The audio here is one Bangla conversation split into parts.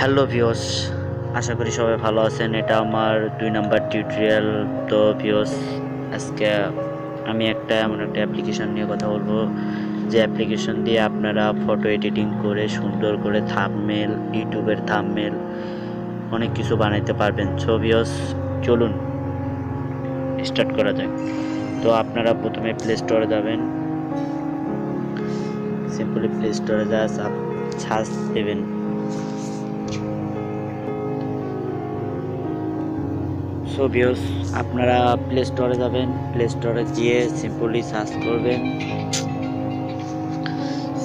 হ্যালো ভিউয়ার্স, আশা করি সবাই ভালো আছেন। এটা আমার 2 নাম্বার টিউটোরিয়াল। তো ভিউয়ার্স, আজকে আমি এমন একটা অ্যাপ্লিকেশন নিয়ে কথা বলবো, যে অ্যাপ্লিকেশন দিয়ে আপনারা ফটো এডিটিং করে সুন্দর করে থাম্বনেল, ইউটিউবের থাম্বনেল অনেক কিছু বানাইতে পারবেন। সো ভিউয়ার্স, চলুন স্টার্ট করা যাক। তো আপনারা প্রথমে প্লে স্টোরে যাবেন, সিম্পলি প্লে স্টোরে যা সার্চ দেবেন। সো ভিউয়ার্স, আপনারা প্লে স্টোরে যাবেন, প্লে স্টোরে গিয়ে সিম্পলি সার্চ করবেন,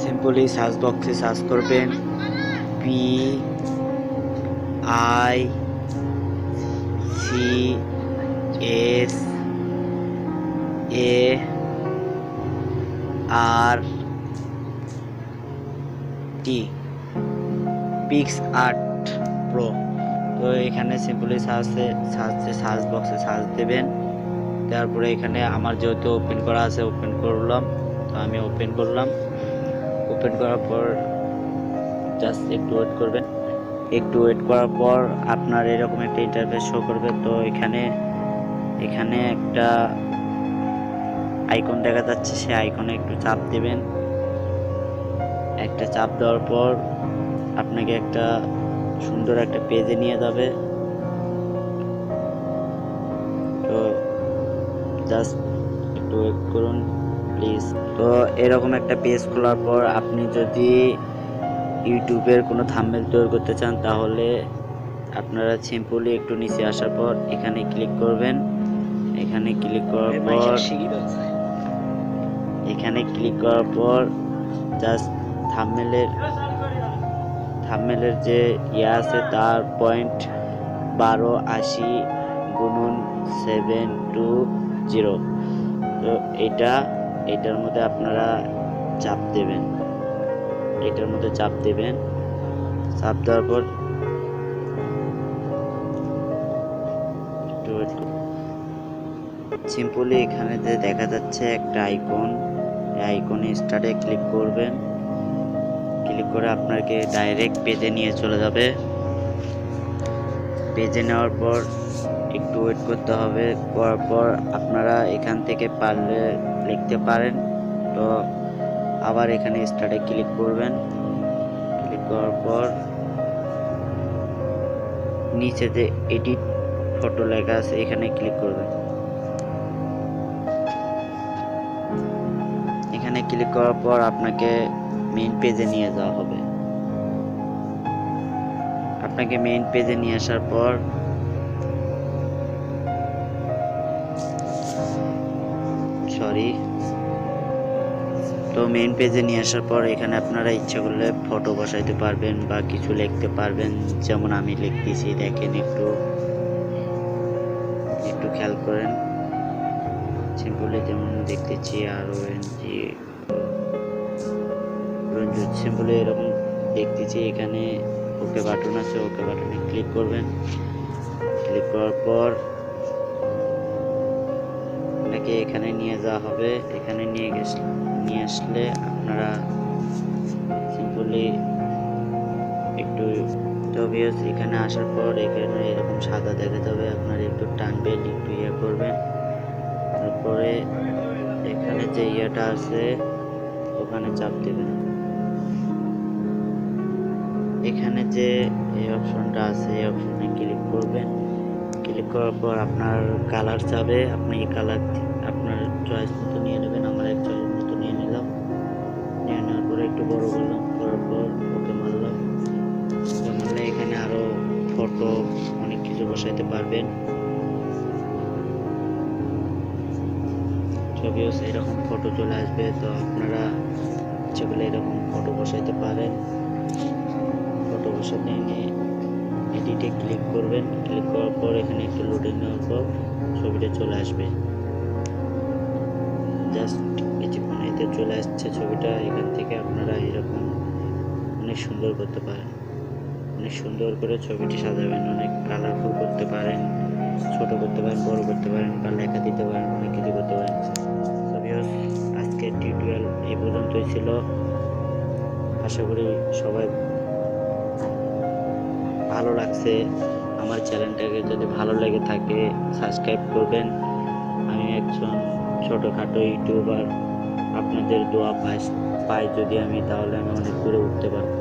সিম্পলি সার্চ বক্সে সার্চ করবেন PicsArt পিক্সআর্ট প্রো। তো এখানে সিম্পলি সার্চ বক্সে সার্চ দেবেন। তারপরে এখানে আমার যেহেতু ওপেন করা আছে, ওপেন করলাম। তো আমি ওপেন করলাম, ওপেন করার পর জাস্ট একটু ওয়েট করবেন। একটু ওয়েট করার পর আপনার এরকম একটা ইন্টারফেস শো করবে। তো এখানে একটা আইকন দেখা যাচ্ছে, সেই আইকনে একটু চাপ দেবেন। একটা চাপ দেওয়ার পর আপনাকে একটা সুন্দর একটা পেজে নিয়ে যাবে। তো জাস্ট একটু ওয়েট করুন প্লিজ। তো এরকম একটা পেজ খোলার পর আপনি যদি ইউটিউবের কোনো থাম্বনেল তৈরি করতে চান, তাহলে আপনারা সিম্পলি একটু নিচে আসার পর এখানে ক্লিক করবেন। এখানে ক্লিক করার পর জাস্ট থাম্বনেলের যে আছে তার পয়েন্ট 1280 গুণন 720। তো এটার মধ্যে আপনারা চাপ দেবেন, চাপ দেওয়ার পর সিম্পলি এখানে যে দেখা যাচ্ছে একটা আইকন, এই আইকনে স্টার্টে ক্লিক করবেন। ক্লিক করে আপনাকে ডাইরেক্ট পেজে নিয়ে চলে যাবে। পেজে নেওয়ার পর একটু ওয়েট করতে হবে। করার পর আপনারা এখান থেকে পারলে লিখতে পারেন। তো আবার এখানে স্টার্টে ক্লিক করবেন। ক্লিক করার পর নিচে যে এডিট ফটো লেখা আছে এখানে ক্লিক করবেন। এখানে ক্লিক করার পর আপনাকে মেইন পেজে নিয়ে যাওয়া হবে। আপনাকে মেইন পেজে নিয়ে আসার পর মেইন পেজে নিয়ে আসার পর এখানে আপনারা ইচ্ছা করলে ফটো বসাইতে পারবেন বা কিছু লিখতে পারবেন। যেমন আমি লিখতেছি, দেখেন একটু খেয়াল করেন। সিম্পলি যেমন দেখতেছি সিম্পলি এরকম দেখতেছি। এখানে ওকে বাটন আছে, ওকে বাটনে ক্লিক করবেন। ক্লিক করার পর আপনাকে এখানে নিয়ে যাওয়া হবে। এখানে নিয়ে আসলে আপনারা সিম্পলি একটু এখানে আসার পর এখানে এরকম সাদা দেখা যাবে। আপনারা একটু টানবেন, একটু করবেন। তারপরে এখানে যে ইয়েটা আছে ওখানে চাপ দেবেন। এখানে যে এই অপশনটা আছে এই অপশনে ক্লিক করবেন। ক্লিক করার পর আপনার কালার চাবে, আপনি এই কালার আপনার চয়েস মতো নিয়ে নেবেন। আমার এক চয়েস মতো নিয়ে নিলাম। নিয়ে নেওয়ার পরে একটু বড় করলাম, করার পর ওকে মারলাম। মারলে এখানে আরো ফটো অনেক কিছু বসাইতে পারবেন। ছবিও এরকম ফটো চলে আসবে। তো আপনারা যেগুলো এরকম ফটো বসাইতে পারেন। ফটো বসাতে নিয়ে এডিটে ক্লিক করবেন। ক্লিক করার পর এখানে একটু লোডিং নেওয়ার পর ছবিটা চলে আসবে। জাস্ট কিছুক্ষণ এতে চলে আসছে ছবিটা। এখান থেকে আপনারা এরকম অনেক সুন্দর করতে পারেন, অনেক সুন্দর করে ছবিটি সাজাবেন। অনেক কালারফুল করতে পারেন, ছোট করতে পারেন, বড় করতে পারেন, বা লেখা দিতে পারেন, অনেক কিছু করতে পারেন। আজকের টিউটোরিয়াল এই পর্যন্তই ছিল। আশা করি সবাই ভালো লাগছে, আমার চ্যানেলটাকে যদি ভালো লেগে থাকে সাবস্ক্রাইব করবেন। আমি একজন ছোটোখাটো ইউটিউবার, আপনাদের দোয়া পাই যদি আমি, তাহলে আমি অনেক দূরে উঠতে পারবো।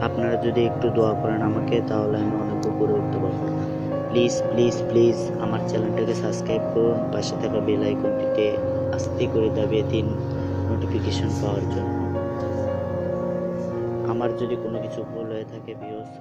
আপনারা যদি একটু দোয়া করেন আমাকে, তাহলে আমি অনেক উপরে উঠতে পারবো। প্লিজ প্লিজ প্লিজ আমার চ্যানেলটাকে সাবস্ক্রাইব করুন, পাশে থাকা বেল আইকনটিতে আস্তে করে দাবিয়ে দিন নোটিফিকেশন পাওয়ার জন্য। আমার যদি কোনো কিছু ভুল হয়ে থাকে ভিউয়ার্স,